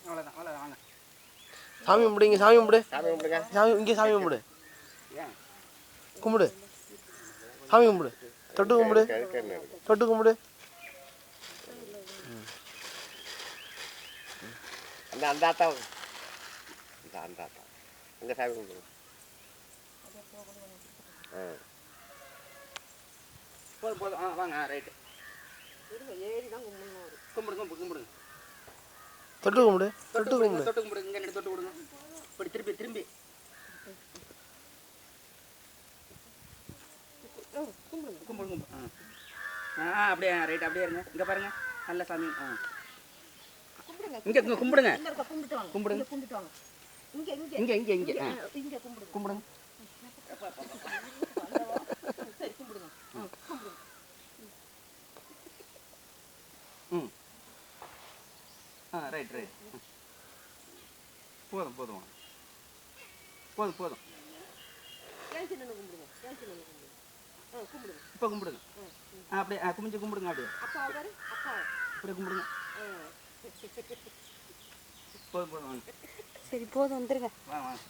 அவ்வளோதான் அவ்வளோதான் வாங்க. சாமி கும்பிடு, இங்கே சாமி கும்பிடு. சாமி கும்பிடுங்க. சாமி இங்கே சாமி கும்பிடு. ஏன் கும்பிடு, சாமி கும்பிடு. தொட்டு கும்பிடு, தொட்டு கும்பிடு. அந்த ஆத்தா அந்த ஆத்தா இந்த சாமி கும்பிடுங்க. போதும் போதும். வாங்க ரைட்டு. ஏறி தான் கும்பிடணும். கும்பிடுங்க கும்பிடுங்க. தொட்டு கும்பிடு, தொட்டு கும்பிடு. தொட்டு கும்பிடுங்க. இங்கே ரெண்டு தொட்டு கொடுங்க. இப்படி திரும்பி திரும்பி கும்பிடுங்க கும்பிடுங்க. அப்படியே ரைட் அப்படியே இருங்க. இங்கே பாருங்க நல்ல சாமி. இங்கே இங்கே கும்பிடுங்க. கும்பிடுங்க கும்பிட்டுவாங்க. இங்கே இங்கே இங்கே இங்கே இங்கே கும்பிடுங்க. கும்பிடுங்க. சரி கும்பிடுங்க. கும்பிடுங்க. Right right. போதும் போதும் போதும் போதும். ஏன் சின்ன கும்பிடுங்க. ஏன் சின்ன கும்பிடுங்க. கும்பிடுங்க. இப்போ கும்பிடுங்க. அப்படியே கும்பிஞ்சு கும்பிடுங்க. அப்படியே அப்பா பாரு. அப்பா அப்படியே கும்பிடுங்க. போதும் போதும் வாங்க. சரி போதும் வந்துருங்க. வாங்க வாங்க.